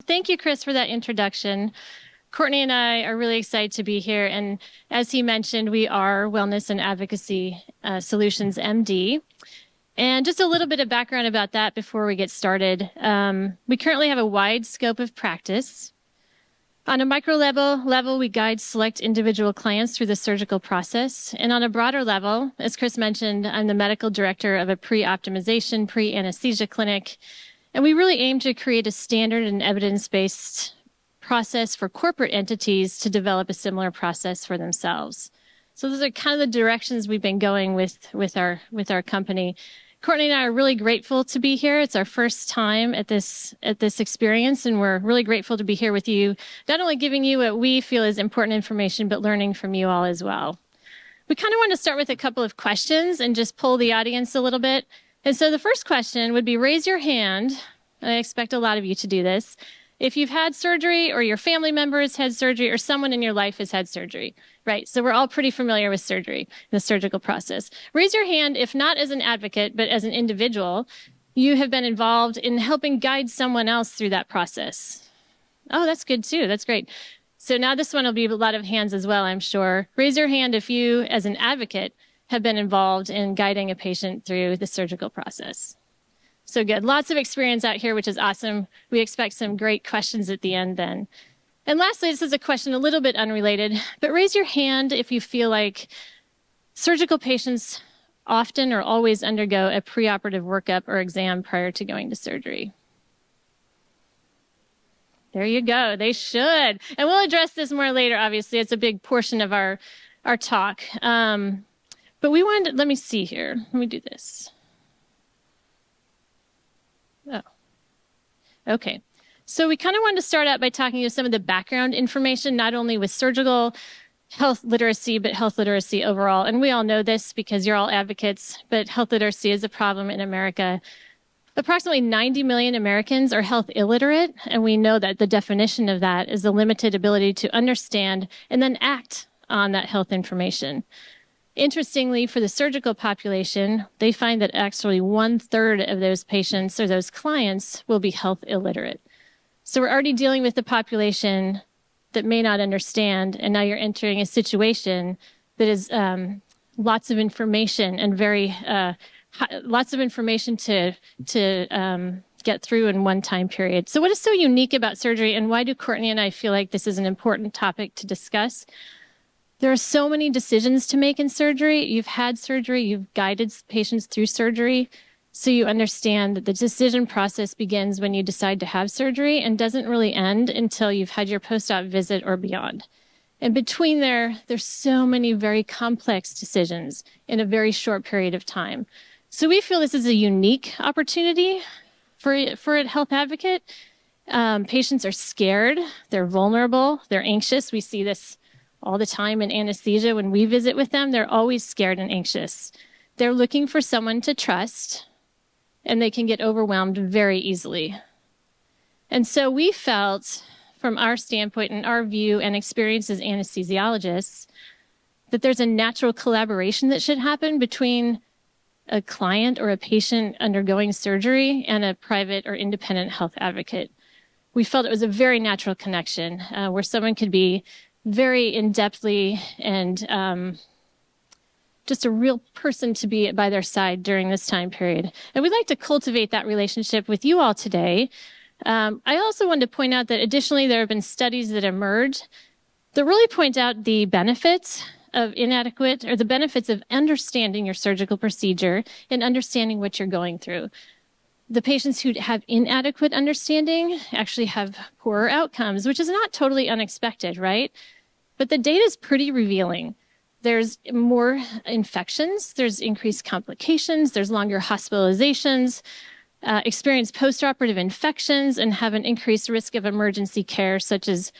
Thank you, Chris, for that introduction. Courtney and I are really excited to be here. And as he mentioned, we are Wellness and Advocacy Solutions MD. And just a little bit of background about that before we get started. We currently have a wide scope of practice. On a micro level, we guide select individual clients through the surgical process. And on a broader level, as Chris mentioned, I'm the medical director of a pre-optimization, pre-anesthesia clinic. And we really aim to create a standard and evidence-based process for corporate entities to develop a similar process for themselves. So those are kind of the directions we've been going with our company. Courtney and I are really grateful to be here. It's our first time at this experience, and we're really grateful to be here with you, not only giving you what we feel is important information, but learning from you all as well. We kind of want to start with a couple of questions and just poll the audience a little bit. And so the first question would be, raise your hand. I expect a lot of you to do this. If you've had surgery, or your family member has had surgery, or someone in your life has had surgery, right? So we're all pretty familiar with surgery, the surgical process. Raise your hand if not as an advocate, but as an individual, you have been involved in helping guide someone else through that process. Oh, that's good too. That's great. So now this one will be a lot of hands as well, I'm sure. Raise your hand if you, as an advocate, have been involved in guiding a patient through the surgical process. So good. Lots of experience out here, which is awesome. We expect some great questions at the end then. And lastly, this is a question a little bit unrelated, but raise your hand if you feel like surgical patients often or always undergo a preoperative workup or exam prior to going to surgery. There you go. They should. And we'll address this more later, obviously. It's a big portion of our talk. But we wanted to, let me see here. Let me do this. Oh, okay. So we kind of wanted to start out by talking to some of the background information, not only with surgical health literacy, but health literacy overall. And we all know this because you're all advocates, but health literacy is a problem in America. Approximately 90 million Americans are health illiterate, and we know that the definition of that is the limited ability to understand and then act on that health information. Interestingly, for the surgical population, they find that actually 1/3 of those patients or those clients will be health illiterate. So we're already dealing with the population that may not understand, and now you're entering a situation that is lots of information and lots of information to get through in one time period. So what is so unique about surgery, and why do Courtney and I feel like this is an important topic to discuss? There are so many decisions to make in surgery. You've had surgery, you've guided patients through surgery, so you understand that the decision process begins when you decide to have surgery and doesn't really end until you've had your post-op visit or beyond. And between there's so many very complex decisions in a very short period of time. So we feel this is a unique opportunity for a health advocate. Patients are scared, they're vulnerable, they're anxious. We see this all the time in anesthesia. When we visit with them, they're always scared and anxious. They're looking for someone to trust, and they can get overwhelmed very easily. And so we felt, from our standpoint and our view and experience as anesthesiologists, that there's a natural collaboration that should happen between a client or a patient undergoing surgery and a private or independent health advocate. We felt it was a very natural connection where someone could be very in-depthly and just a real person to be by their side during this time period. And we'd like to cultivate that relationship with you all today. I also wanted to point out that additionally, there have been studies that emerged that really point out the benefits of inadequate, or the benefits of understanding your surgical procedure and understanding what you're going through. The patients who have inadequate understanding actually have poorer outcomes, which is not totally unexpected, right? But the data is pretty revealing. There's more infections, there's increased complications, there's longer hospitalizations, experience postoperative infections, and have an increased risk of emergency care, such as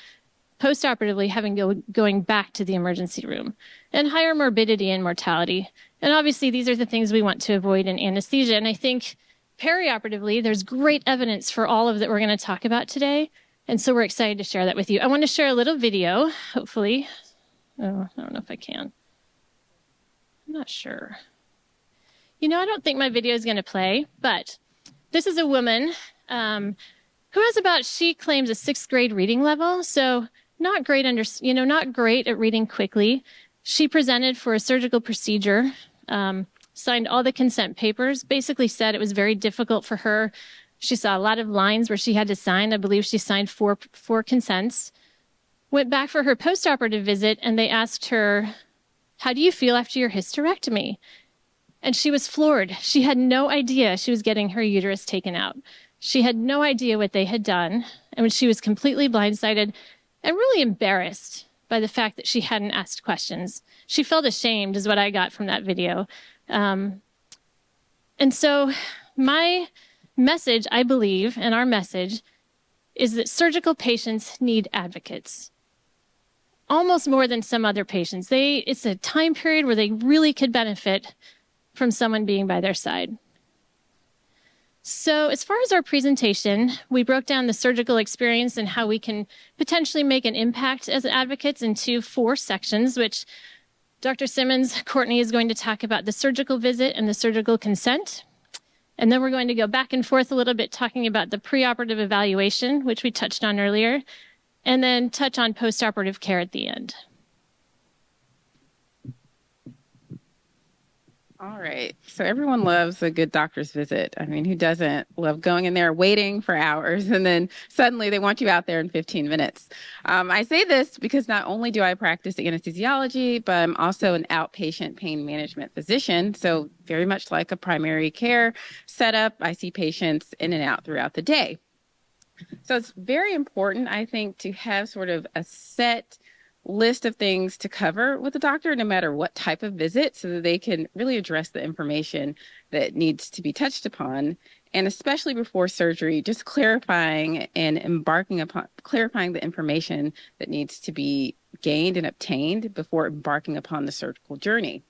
postoperatively going back to the emergency room, and higher morbidity and mortality. And obviously, these are the things we want to avoid in anesthesia. And I think perioperatively, there's great evidence for all of that we're going to talk about today. And so we're excited to share that with you. I want to share a little video, hopefully. Oh, I don't know if I can. I'm not sure. You know, I don't think my video is going to play, but this is a woman who has about, she claims, a 6th grade reading level. So not great not great at reading quickly. She presented for a surgical procedure, signed all the consent papers, basically said it was very difficult for her. She saw a lot of lines where she had to sign. I believe she signed four consents. Went back for her postoperative visit, and they asked her, "How do you feel after your hysterectomy?" And she was floored. She had no idea she was getting her uterus taken out. She had no idea what they had done, and she was completely blindsided and really embarrassed by the fact that she hadn't asked questions. She felt ashamed, is what I got from that video. And so my message, I believe, and our message, is that surgical patients need advocates. Almost more than some other patients. It's a time period where they really could benefit from someone being by their side. So as far as our presentation, we broke down the surgical experience and how we can potentially make an impact as advocates into 4 sections, which Dr. Simmons, Courtney is going to talk about the surgical visit and the surgical consent. And then we're going to go back and forth a little bit talking about the preoperative evaluation, which we touched on earlier, and then touch on postoperative care at the end. All right. So everyone loves a good doctor's visit. I mean, who doesn't love going in there, waiting for hours, and then suddenly they want you out there in 15 minutes? I say this because not only do I practice anesthesiology, but I'm also an outpatient pain management physician. So very much like a primary care setup, I see patients in and out throughout the day. So it's very important, I think, to have sort of a set list of things to cover with the doctor, no matter what type of visit, so that they can really address the information that needs to be touched upon. And especially before surgery, just clarifying and embarking upon clarifying the information that needs to be gained and obtained before embarking upon the surgical journey.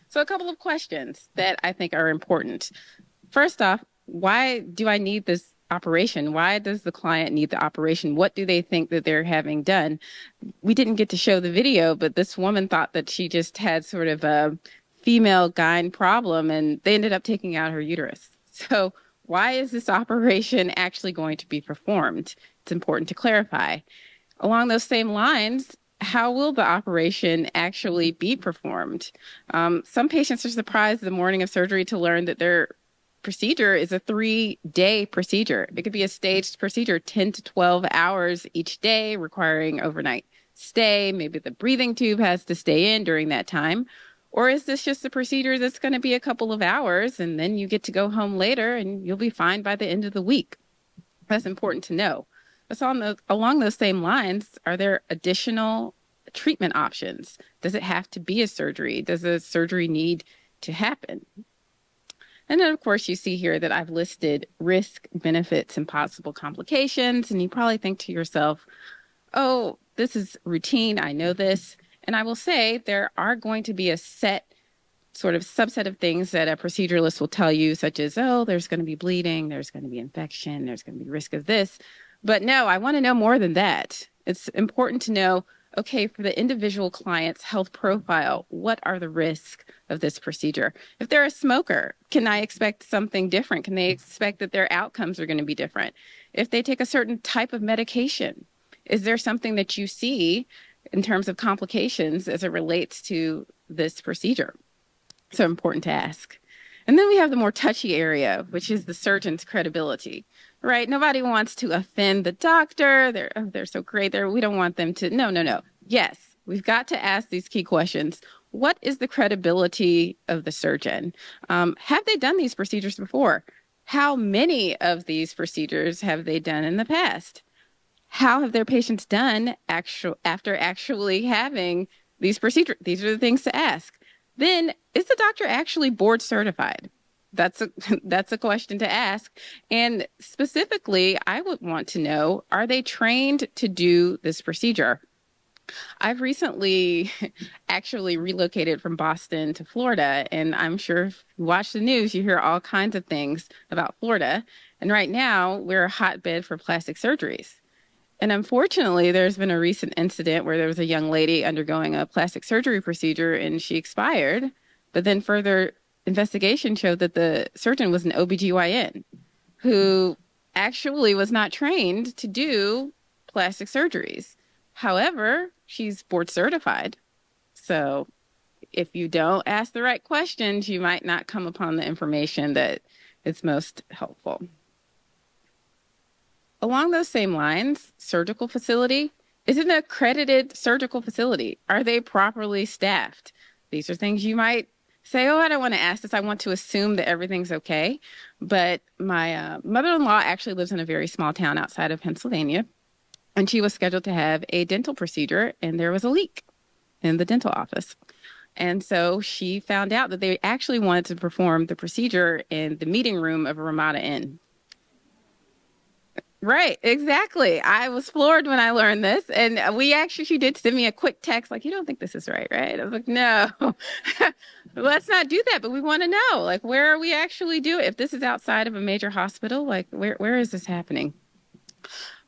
So a couple of questions that I think are important. First off, why do I need this operation? Why does the client need the operation? What do they think that they're having done? We didn't get to show the video, but this woman thought that she just had sort of a female gyne problem, and they ended up taking out her uterus. So why is this operation actually going to be performed? It's important to clarify. Along those same lines, how will the operation actually be performed? Some patients are surprised the morning of surgery to learn that their procedure is a 3-day procedure. It could be a staged procedure, 10 to 12 hours each day, requiring overnight stay. Maybe the breathing tube has to stay in during that time. Or is this just a procedure that's going to be a couple of hours and then you get to go home later and you'll be fine by the end of the week? That's important to know. But along those same lines, are there additional treatment options? Does it have to be a surgery? Does a surgery need to happen? And then, of course, you see here that I've listed risk, benefits, and possible complications. And you probably think to yourself, oh, this is routine. I know this. And I will say there are going to be a set sort of subset of things that a proceduralist will tell you, such as, oh, there's going to be bleeding, there's going to be infection, there's going to be risk of this. But no, I want to know more than that. It's important to know, okay, for the individual client's health profile, what are the risks of this procedure? If they're a smoker, can I expect something different? Can they expect that their outcomes are going to be different? If they take a certain type of medication, is there something that you see in terms of complications as it relates to this procedure? So important to ask. And then we have the more touchy area, which is the surgeon's credibility, right? Nobody wants to offend the doctor. They're so great there. We don't want them to, no. Yes, we've got to ask these key questions. What is the credibility of the surgeon? Have they done these procedures before? How many of these procedures have they done in the past? How have their patients done after actually having these procedures? These are the things to ask. Then, is the doctor actually board certified? That's a question to ask. And specifically, I would want to know, are they trained to do this procedure? I've recently actually relocated from Boston to Florida, and I'm sure if you watch the news, you hear all kinds of things about Florida. And right now, we're a hotbed for plastic surgeries. And unfortunately, there's been a recent incident where there was a young lady undergoing a plastic surgery procedure and she expired. But then further investigation showed that the surgeon was an OBGYN who actually was not trained to do plastic surgeries. However, she's board certified. So if you don't ask the right questions, you might not come upon the information that is most helpful. Along those same lines, surgical facility, is it an accredited surgical facility? Are they properly staffed? These are things you might say, oh, I don't want to ask this. I want to assume that everything's okay. But my mother-in-law actually lives in a very small town outside of Pennsylvania, and she was scheduled to have a dental procedure, and there was a leak in the dental office. And so she found out that they actually wanted to perform the procedure in the meeting room of a Ramada Inn. Right, exactly. I was floored when I learned this. And she did send me a quick text, like, you don't think this is right, right? I was like, no, let's not do that. But we want to know, like, where are we actually doing? If this is outside of a major hospital, like, where is this happening?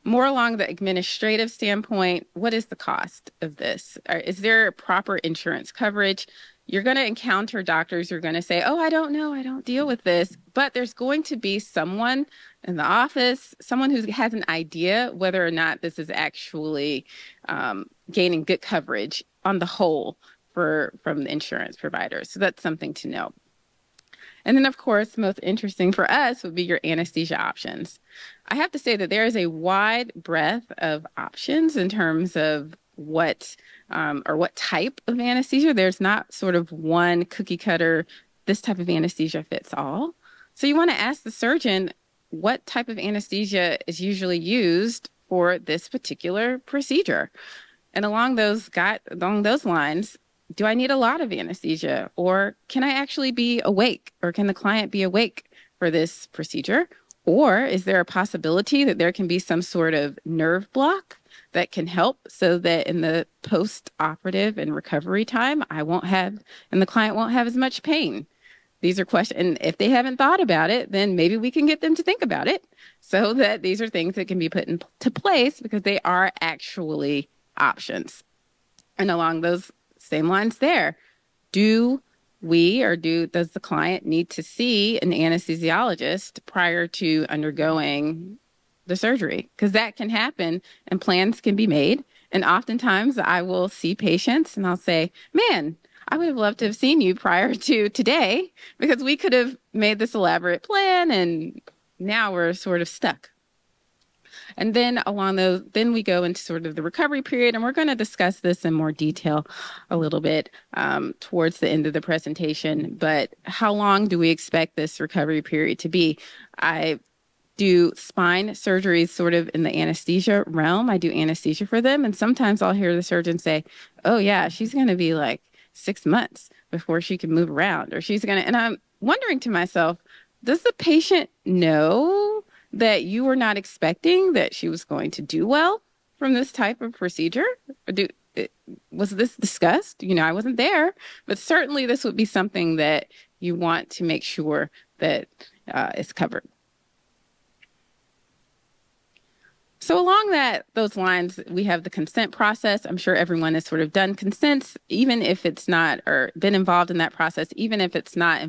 More along the administrative standpoint, what is the cost of this? Is there proper insurance coverage? You're going to encounter doctors who are going to say, oh, I don't know, I don't deal with this. But there's going to be someone in the office, someone who has an idea whether or not this is actually gaining good coverage on the whole from the insurance providers. So that's something to know. And then, of course, most interesting for us would be your anesthesia options. I have to say that there is a wide breadth of options in terms of what type of anesthesia. There's not sort of one cookie cutter, this type of anesthesia fits all. So you want to ask the surgeon what type of anesthesia is usually used for this particular procedure. And along those lines, do I need a lot of anesthesia, or can I actually be awake, or can the client be awake for this procedure? Or is there a possibility that there can be some sort of nerve block that can help so that in the post-operative and recovery time, and the client won't have as much pain? These are questions, and if they haven't thought about it, then maybe we can get them to think about it so that these are things that can be put into place because they are actually options. And along those same lines there, does the client need to see an anesthesiologist prior to undergoing the surgery? Because that can happen and plans can be made. And oftentimes I will see patients and I'll say, man, I would have loved to have seen you prior to today because we could have made this elaborate plan and now we're sort of stuck. And then then we go into sort of the recovery period, and we're going to discuss this in more detail a little bit towards the end of the presentation. But how long do we expect this recovery period to be? I do spine surgeries sort of in the anesthesia realm. I do anesthesia for them, and sometimes I'll hear the surgeon say, oh yeah, she's going to be like 6 months before she can move around, and I'm wondering to myself, does the patient know that you were not expecting that she was going to do well from this type of procedure? Was this discussed? I wasn't there, but certainly this would be something that you want to make sure that is covered. So along those lines, we have the consent process. I'm sure everyone has sort of done consents, even if it's not, or been involved in that process, even if it's not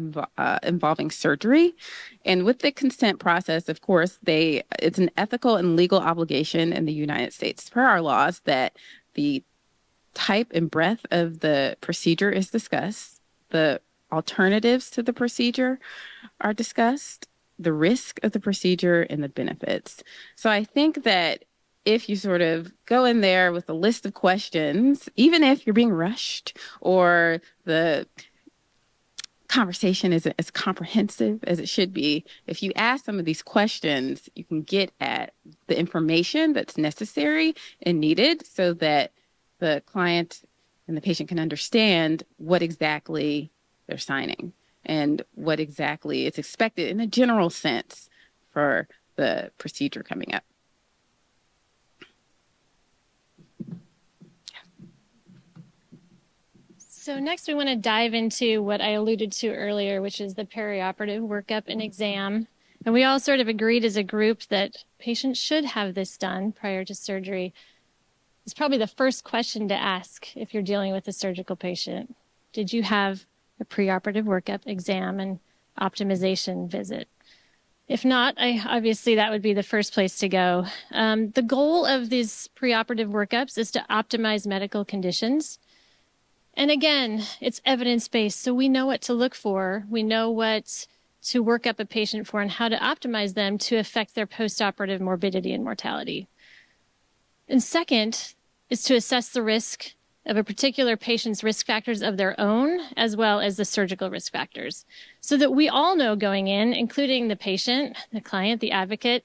involving surgery. And with the consent process, of course, it's an ethical and legal obligation in the United States per our laws that the type and breadth of the procedure is discussed, the alternatives to the procedure are discussed, the risk of the procedure, and the benefits. So I think that if you sort of go in there with a list of questions, even if you're being rushed or the conversation isn't as comprehensive as it should be, if you ask some of these questions, you can get at the information that's necessary and needed so that the client and the patient can understand what exactly they're signing and what exactly is expected in a general sense for the procedure coming up. So next we want to dive into what I alluded to earlier, which is the perioperative workup and exam. And we all sort of agreed as a group that patients should have this done prior to surgery. It's probably the first question to ask if you're dealing with a surgical patient. Did you have a preoperative workup, exam, and optimization visit? If not, obviously that would be the first place to go. The goal of these preoperative workups is to optimize medical conditions. And again, it's evidence-based, so we know what to look for. We know what to work up a patient for and how to optimize them to affect their postoperative morbidity and mortality. And second is to assess the risk of a particular patient's risk factors of their own, as well as the surgical risk factors, so that we all know going in, including the patient, the client, the advocate,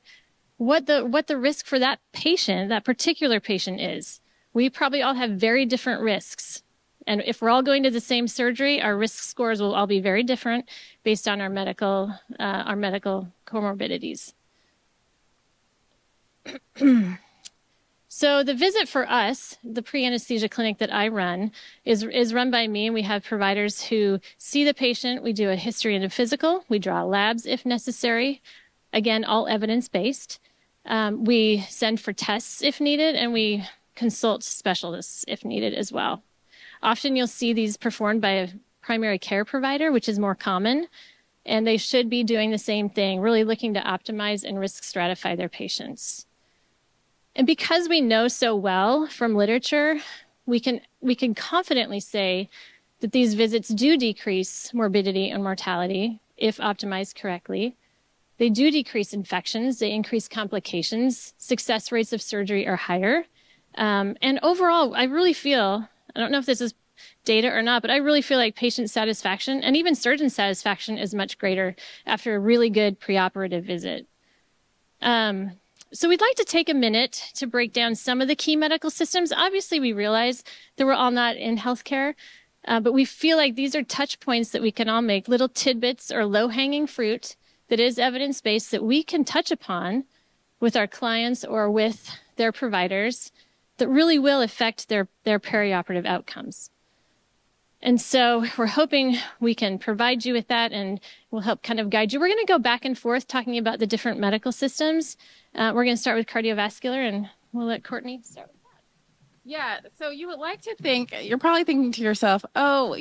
what the risk for that patient, that particular patient is. We probably all have very different risks. And if we're all going to the same surgery, our risk scores will all be very different based on our medical comorbidities. So the visit for us, the pre-anesthesia clinic that I run, is run by me, and we have providers who see the patient. We do a history and a physical. We draw labs if necessary. Again, all evidence-based. We send for tests if needed, and we consult specialists if needed as well. Often you'll see these performed by a primary care provider, which is more common, and they should be doing the same thing, really looking to optimize and risk stratify their patients. And because we know so well from literature, we can confidently say that these visits do decrease morbidity and mortality if optimized correctly. They do decrease infections, they increase complications, success rates of surgery are higher. And overall, I really feel, I don't know if this is data or not, but I really feel like patient satisfaction and even surgeon satisfaction is much greater after a really good preoperative visit. So we'd like to take a minute to break down some of the key medical systems. Obviously, we realize that we're all not in healthcare, but we feel like these are touch points that we can all make, little tidbits or low-hanging fruit that is evidence-based that we can touch upon with our clients or with their providers that really will affect their perioperative outcomes. And so we're hoping we can provide you with that and we'll help kind of guide you. We're going to go back and forth talking about the different medical systems. We're going to start with cardiovascular and we'll let Courtney start with that. Yeah, so you would like to think, you're probably thinking to yourself, oh,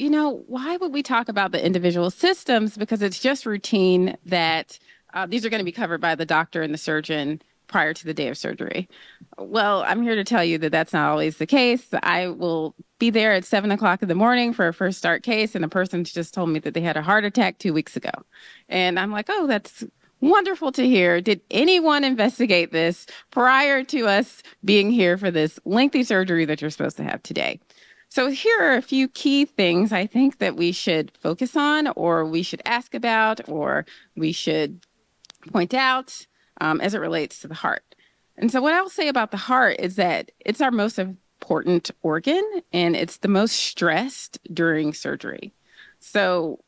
why would we talk about the individual systems? Because it's just routine that these are going to be covered by the doctor and the surgeon prior to the day of surgery. Well, I'm here to tell you that that's not always the case. I will be there at 7 o'clock in the morning for a first start case, and the person just told me that they had a heart attack 2 weeks ago. And I'm like, oh, that's wonderful to hear. Did anyone investigate this prior to us being here for this lengthy surgery that you're supposed to have today? So here are a few key things I think that we should focus on, or we should ask about, or we should point out as it relates to the heart. And so what I'll say about the heart is that it's our most important organ and it's the most stressed during surgery. So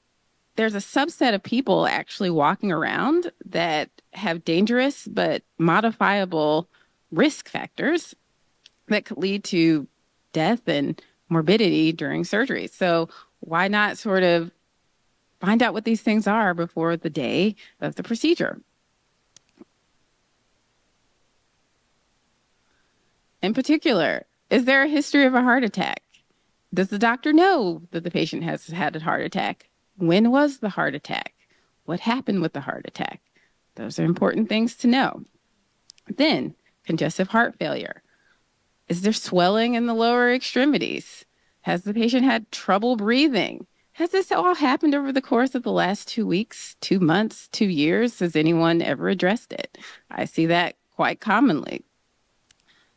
there's a subset of people actually walking around that have dangerous but modifiable risk factors that could lead to death and morbidity during surgery. So why not sort of find out what these things are before the day of the procedure? In particular, is there a history of a heart attack? Does the doctor know that the patient has had a heart attack? When was the heart attack? What happened with the heart attack? Those are important things to know. Then, congestive heart failure. Is there swelling in the lower extremities? Has the patient had trouble breathing? Has this all happened over the course of the last 2 weeks, 2 months, 2 years? Has anyone ever addressed it? I see that quite commonly.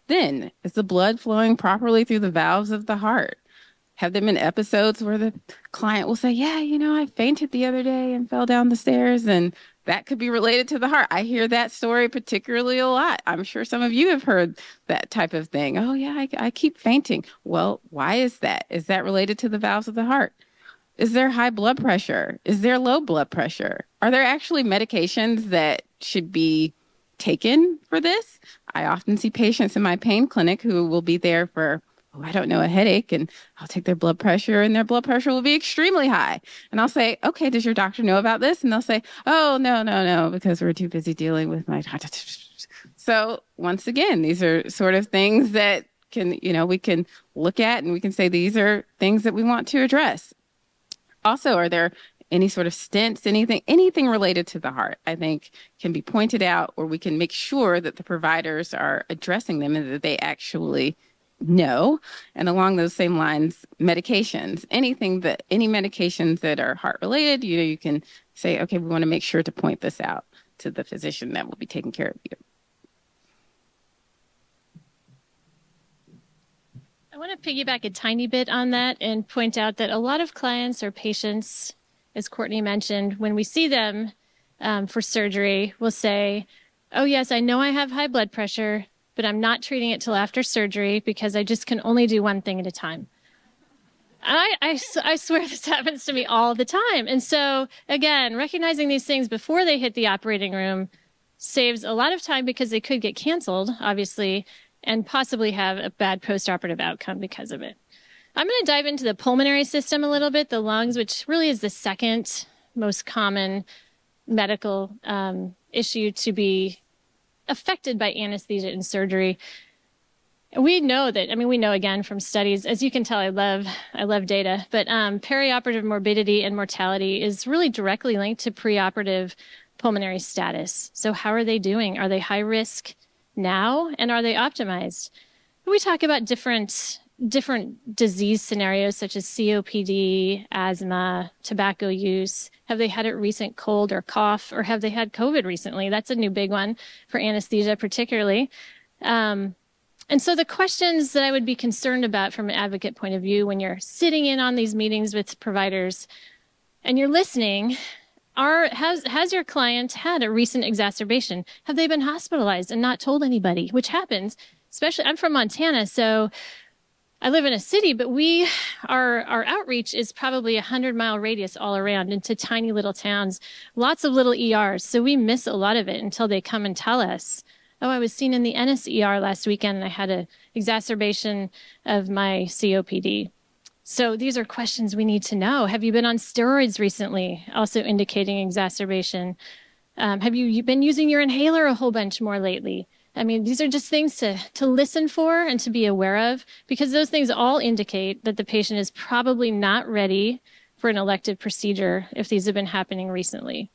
Then, is the blood flowing properly through the valves of the heart? Have there been episodes where the client will say, yeah, I fainted the other day and fell down the stairs, and that could be related to the heart. I hear that story particularly a lot. I'm sure some of you have heard that type of thing. Oh, yeah, I keep fainting. Well, why is that? Is that related to the valves of the heart? Is there high blood pressure? Is there low blood pressure? Are there actually medications that should be taken for this? I often see patients in my pain clinic who will be there for, a headache, and I'll take their blood pressure and their blood pressure will be extremely high. And I'll say, okay, does your doctor know about this? And they'll say, oh, no, because we're too busy dealing with my... So once again, these are sort of things that we can look at and we can say these are things that we want to address. Also, are there any sort of stents, anything related to the heart, I think can be pointed out, or we can make sure that the providers are addressing them and that they actually know. And along those same lines, medications, any medications that are heart related, you can say, okay, we want to make sure to point this out to the physician that will be taking care of you. I want to piggyback a tiny bit on that and point out that a lot of clients or patients, as Courtney mentioned, when we see them for surgery, will say, oh, yes, I know I have high blood pressure, but I'm not treating it till after surgery because I just can only do one thing at a time. I swear this happens to me all the time. And so, again, recognizing these things before they hit the operating room saves a lot of time because they could get canceled, obviously, and possibly have a bad postoperative outcome because of it. I'm going to dive into the pulmonary system a little bit, the lungs, which really is the second most common medical issue to be affected by anesthesia and surgery. We know that, we know again from studies, as you can tell, I love data, but perioperative morbidity and mortality is really directly linked to preoperative pulmonary status. So how are they doing? Are they high risk now? And are they optimized? We talk about different disease scenarios such as COPD, asthma, tobacco use. Have they had a recent cold or cough, or have they had COVID recently? That's a new big one for anesthesia particularly. And so the questions that I would be concerned about from an advocate point of view when you're sitting in on these meetings with providers and you're listening has your client had a recent exacerbation? Have they been hospitalized and not told anybody, which happens, especially I'm from Montana, so I live in a city, but our outreach is probably a 100-mile radius all around into tiny little towns, lots of little ERs. So we miss a lot of it until they come and tell us, oh, I was seen in the Ennis ER last weekend and I had an exacerbation of my COPD. So these are questions we need to know. Have you been on steroids recently? Also indicating exacerbation. Have you been using your inhaler a whole bunch more lately? These are just things to listen for and to be aware of, because those things all indicate that the patient is probably not ready for an elective procedure if these have been happening recently.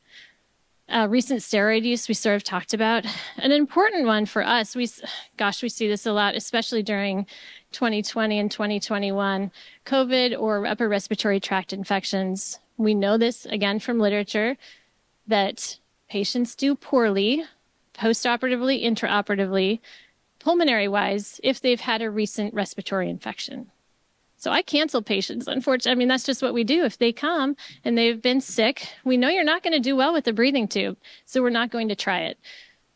Recent steroid use we sort of talked about. An important one for us, we see this a lot, especially during 2020 and 2021, COVID or upper respiratory tract infections. We know this, again, from literature, that patients do poorly postoperatively, intraoperatively, pulmonary-wise, if they've had a recent respiratory infection. So I cancel patients, unfortunately. That's just what we do. If they come and they've been sick, we know you're not going to do well with the breathing tube, so we're not going to try it.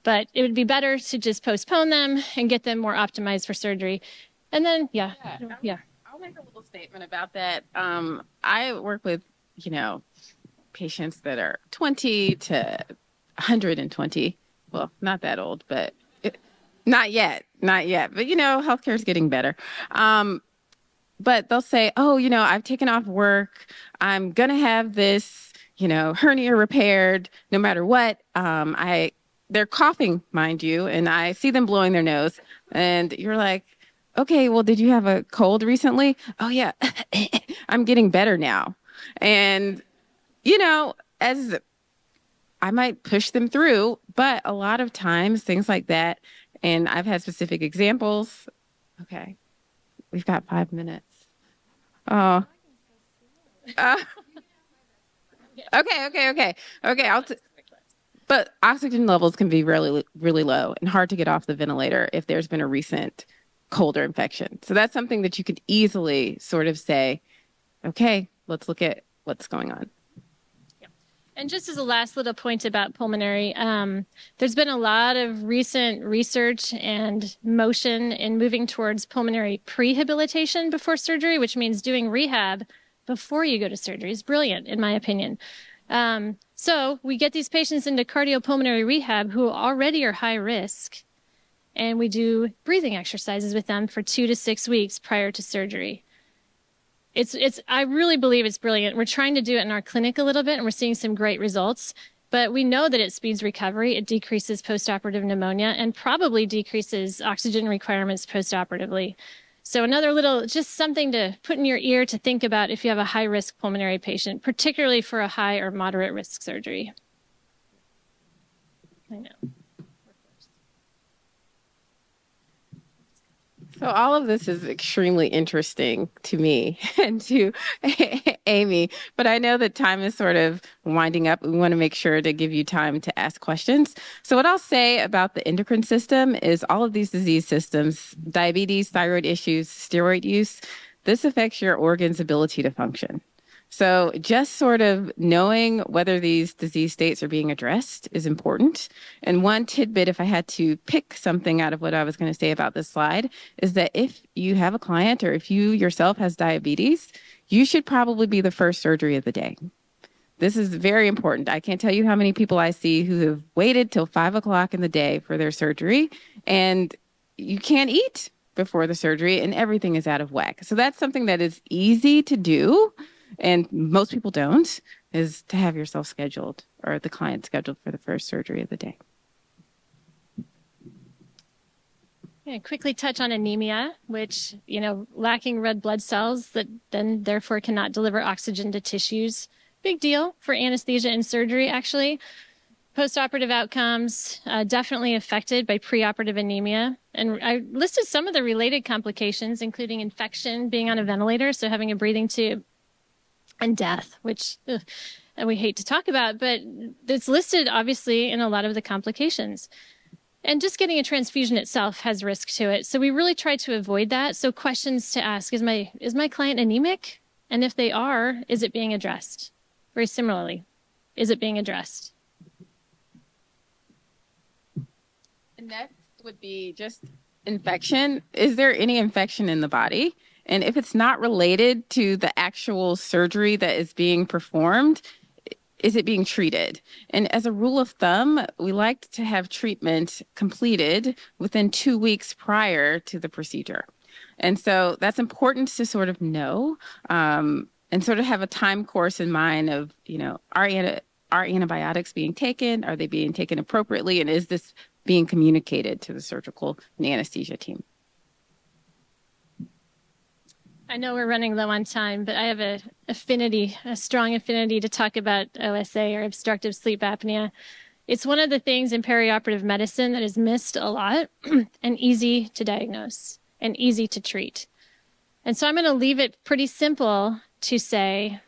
But it would be better to just postpone them and get them more optimized for surgery. And then, I'll make a little statement about that. I work with, patients that are 20 to 120. Well, not that old, but not yet. But, healthcare is getting better. But they'll say, oh, I've taken off work. I'm going to have this, hernia repaired no matter what. They're coughing, mind you, and I see them blowing their nose. And you're like, okay, well, did you have a cold recently? Oh, yeah, I'm getting better now. And, as I might push them through, but a lot of times things like that, and I've had specific examples. Okay, we've got 5 minutes. Oh. Okay. But oxygen levels can be really, really low and hard to get off the ventilator if there's been a recent cold or infection. So that's something that you could easily sort of say, okay, let's look at what's going on. And just as a last little point about pulmonary, there's been a lot of recent research and motion in moving towards pulmonary prehabilitation before surgery, which means doing rehab before you go to surgery. Is brilliant, in my opinion. So we get these patients into cardiopulmonary rehab who already are high risk, and we do breathing exercises with them for 2 to 6 weeks prior to surgery. I really believe it's brilliant. We're trying to do it in our clinic a little bit, and we're seeing some great results. But we know that it speeds recovery, it decreases postoperative pneumonia, and probably decreases oxygen requirements postoperatively. So another little, just something to put in your ear to think about if you have a high-risk pulmonary patient, particularly for a high or moderate risk surgery. I know. So all of this is extremely interesting to me and to Amy, but I know that time is sort of winding up. We want to make sure to give you time to ask questions. So what I'll say about the endocrine system is all of these disease systems, diabetes, thyroid issues, steroid use, this affects your organ's ability to function. So just sort of knowing whether these disease states are being addressed is important. And one tidbit, if I had to pick something out of what I was going to say about this slide, is that if you have a client or if you yourself has diabetes, you should probably be the first surgery of the day. This is very important. I can't tell you how many people I see who have waited till 5 o'clock in the day for their surgery, and you can't eat before the surgery and everything is out of whack. So that's something that is easy to do, and most people don't, is to have yourself scheduled or the client scheduled for the first surgery of the day. Quickly touch on anemia, which, lacking red blood cells that then therefore cannot deliver oxygen to tissues. Big deal for anesthesia and surgery, actually. Postoperative outcomes definitely affected by preoperative anemia. And I listed some of the related complications, including infection, being on a ventilator, so having a breathing tube, and death, which and we hate to talk about, but it's listed obviously in a lot of the complications. And just getting a transfusion itself has risk to it. So we really try to avoid that. So questions to ask, is my client anemic? And if they are, is it being addressed? Very similarly, is it being addressed? And next would be just infection. Is there any infection in the body? And if it's not related to the actual surgery that is being performed, is it being treated? And as a rule of thumb, we like to have treatment completed within 2 weeks prior to the procedure. And so that's important to sort of know and sort of have a time course in mind of, are antibiotics being taken? Are they being taken appropriately? And is this being communicated to the surgical and anesthesia team? I know we're running low on time, but I have a strong affinity to talk about OSA, or obstructive sleep apnea. It's one of the things in perioperative medicine that is missed a lot and easy to diagnose and easy to treat. And so I'm going to leave it pretty simple to say,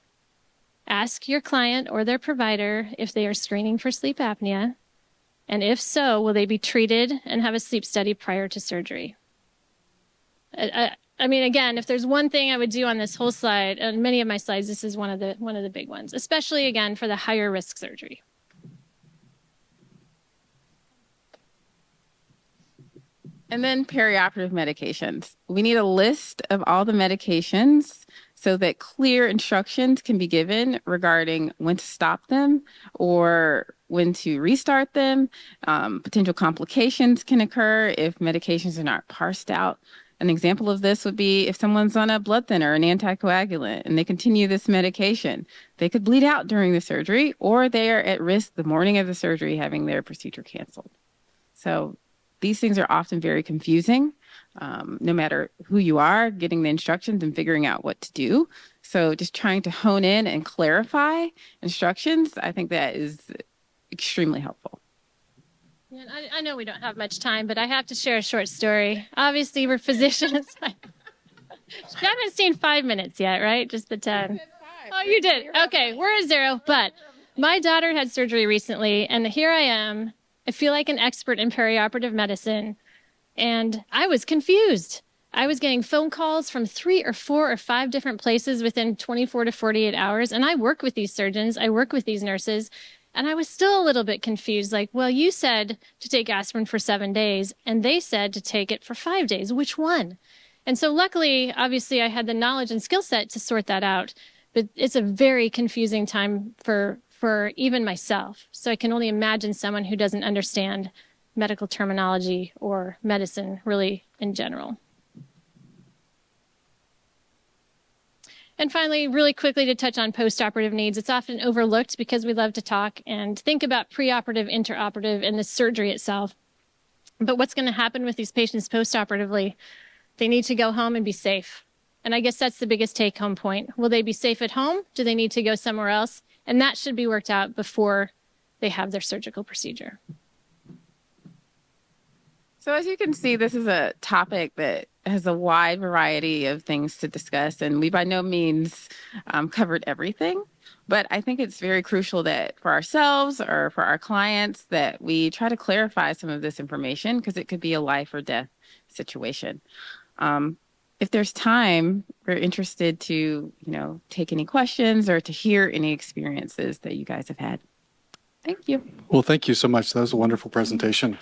ask your client or their provider if they are screening for sleep apnea, and if so, will they be treated and have a sleep study prior to surgery? I mean, again, if there's one thing I would do on this whole slide, and many of my slides, this is one of the big ones, especially, again, for the higher risk surgery. And then perioperative medications. We need a list of all the medications so that clear instructions can be given regarding when to stop them or when to restart them. Potential complications can occur if medications are not parsed out. An example of this would be if someone's on a blood thinner, an anticoagulant, and they continue this medication, they could bleed out during the surgery, or they are at risk the morning of the surgery having their procedure canceled. So these things are often very confusing, no matter who you are, getting the instructions and figuring out what to do. So just trying to hone in and clarify instructions, I think that is extremely helpful. Yeah, I know we don't have much time, but I have to share a short story. Obviously, we're physicians. You haven't seen 5 minutes yet, right? Just the 10. Oh, you did. Okay, we're at 0. But my daughter had surgery recently, and here I am. I feel like an expert in perioperative medicine, and I was confused. I was getting phone calls from 3 or 4 or 5 different places within 24 to 48 hours, and I work with these surgeons. I work with these nurses. And I was still a little bit confused, like, well, you said to take aspirin for 7 days, and they said to take it for 5 days. Which one? And so luckily, obviously, I had the knowledge and skill set to sort that out. But it's a very confusing time for even myself. So I can only imagine someone who doesn't understand medical terminology or medicine really in general. And finally, really quickly to touch on postoperative needs. It's often overlooked because we love to talk and think about preoperative, intraoperative, and the surgery itself. But what's going to happen with these patients postoperatively? They need to go home and be safe. And I guess that's the biggest take home point. Will they be safe at home? Do they need to go somewhere else? And that should be worked out before they have their surgical procedure. So as you can see, this is a topic that has a wide variety of things to discuss, and we by no means covered everything. But I think it's very crucial that for ourselves or for our clients that we try to clarify some of this information because it could be a life or death situation. If there's time, we're interested to, take any questions or to hear any experiences that you guys have had. Thank you. Well, thank you so much. That was a wonderful presentation.